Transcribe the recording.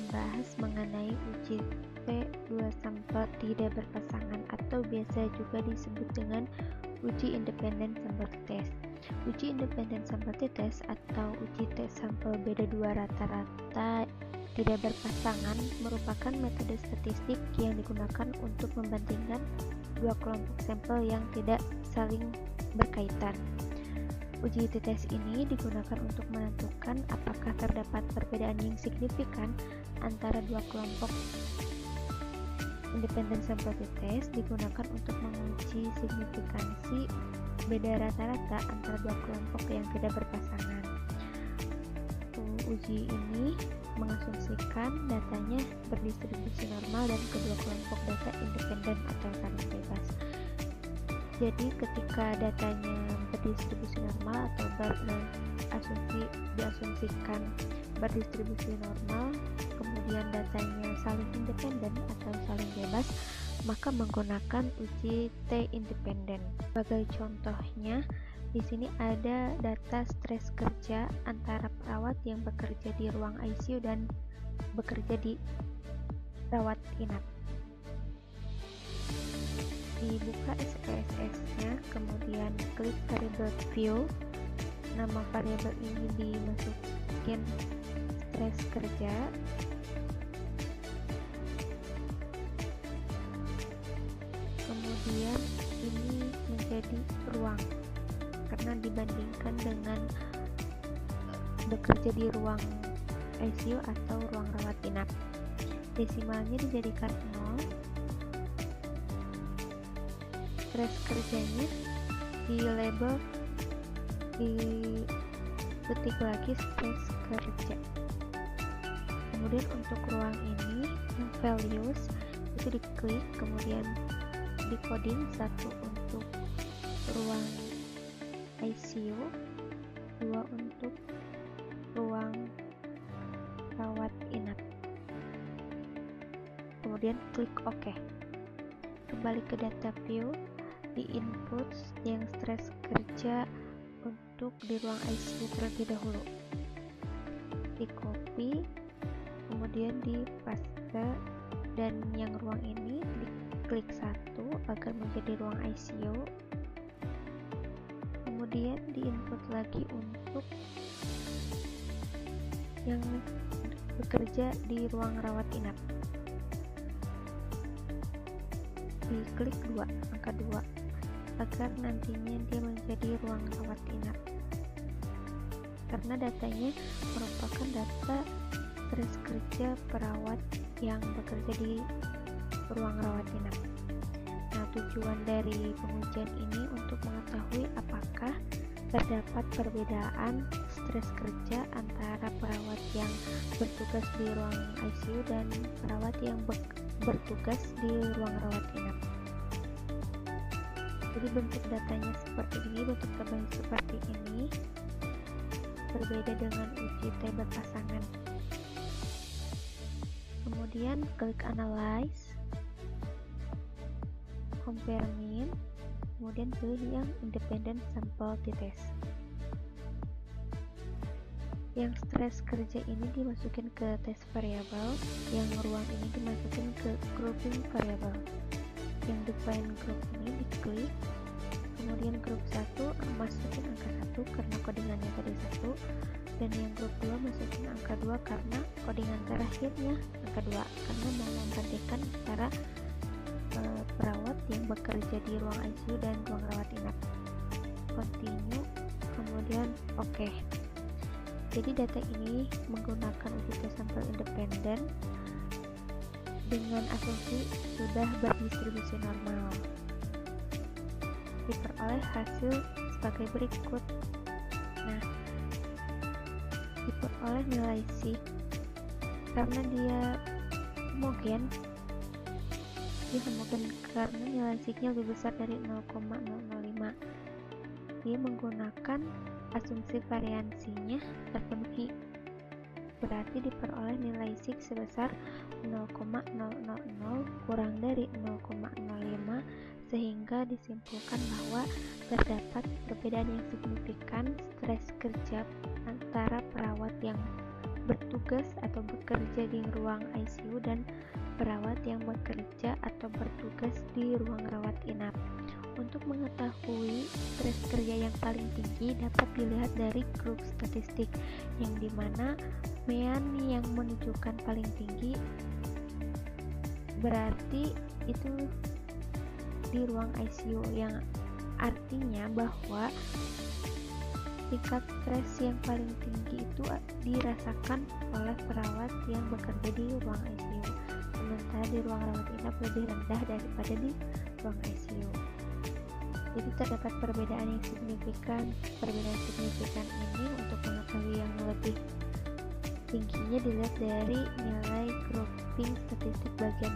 membahas mengenai uji T2 sampel tidak berpasangan atau biasa juga disebut dengan uji independen sampel t-test. Uji independen sampel t-test atau uji tes sampel beda dua rata-rata tidak berpasangan merupakan metode statistik yang digunakan untuk membandingkan dua kelompok sampel yang tidak saling berkaitan. Uji t-test ini digunakan untuk menentukan apakah terdapat perbedaan yang signifikan antara dua kelompok. Independen sampel t-test digunakan untuk menguji signifikansi beda rata-rata antara dua kelompok yang tidak berpasangan. Uji ini mengasumsikan datanya berdistribusi normal dan kedua kelompok data independen atau saling bebas. Jadi ketika datanya berdistribusi normal atau diasumsikan berdistribusi normal, kemudian datanya saling independen atau saling bebas, maka menggunakan uji T independen. Sebagai contohnya, di sini ada data stres kerja antara perawat yang bekerja di ruang ICU dan bekerja di rawat inap. Dibuka SPSS-nya, kemudian klik variable view. Nama variabel ini dimasukin stres kerja. Kemudian ini menjadi ruang karena dibandingkan dengan bekerja di ruang ICU atau ruang rawat inap. Desimalnya dijadikan 0. Stres kerjanya di label, diketik lagi stres kerja. Kemudian untuk ruang ini values itu diklik, kemudian di coding 1 untuk ruang ICU, 2 untuk ruang rawat inap. Kemudian klik OK. Kembali ke data view, di input yang stres kerja untuk di ruang ICU terlebih dahulu. Di copy, kemudian di paste, dan yang ruang ini diklik 1 agar menjadi ruang ICU. Kemudian di input lagi untuk yang bekerja di ruang rawat inap. Diklik 2, angka 2 agar nantinya dia menjadi ruang rawat inap. Karena datanya merupakan data stres kerja perawat yang bekerja di ruang rawat inap. Nah, tujuan dari pengujian ini untuk mengetahui apakah terdapat perbedaan stres kerja antara perawat yang bertugas di ruang ICU dan perawat yang bertugas di ruang rawat inap. Jadi bentuk datanya seperti ini, bentuk tabelnya seperti ini, berbeda dengan uji T berpasangan. Kemudian klik analyze, compare mean, kemudian pilih yang independent sample t-test. Yang stres kerja ini dimasukin ke test variable, yang ruang ini dimasukin ke grouping variable. Yang define group ini diklik, kemudian grup 1 masukin angka 1 karena kodingannya tadi 1, dan yang grup 2 masukin angka 2 karena kodingan terakhirnya angka 2, karena mau membandingkan antara perawat yang bekerja di ruang ICU dan ruang rawat inap. Continue, kemudian OK. Jadi data ini menggunakan uji tes sampel independen dengan asumsi sudah berdistribusi normal. Diperoleh hasil sebagai berikut. Nah, diperoleh nilai sigma karena dia homogen. Karena nilai sigma lebih besar dari 0,005. Dia menggunakan asumsi variansinya terpenuhi. Berarti diperoleh nilai sigma sebesar 0,000 kurang dari 0,05, sehingga disimpulkan bahwa terdapat perbedaan yang signifikan stres kerja antara perawat yang bertugas atau bekerja di ruang ICU dan perawat yang bekerja atau bertugas di ruang rawat inap. Untuk mengetahui stres kerja yang paling tinggi dapat dilihat dari grup statistik, yang dimana MEAN yang menunjukkan paling tinggi berarti itu di ruang ICU, yang artinya bahwa tingkat stres yang paling tinggi itu dirasakan oleh perawat yang bekerja di ruang ICU, sementara di ruang rawat inap lebih rendah daripada di ruang ICU. Jadi terdapat perbedaan yang signifikan. Perbedaan signifikan ini untuk mengetahui yang lebih tingginya dilihat dari nilai grouping statistik bagian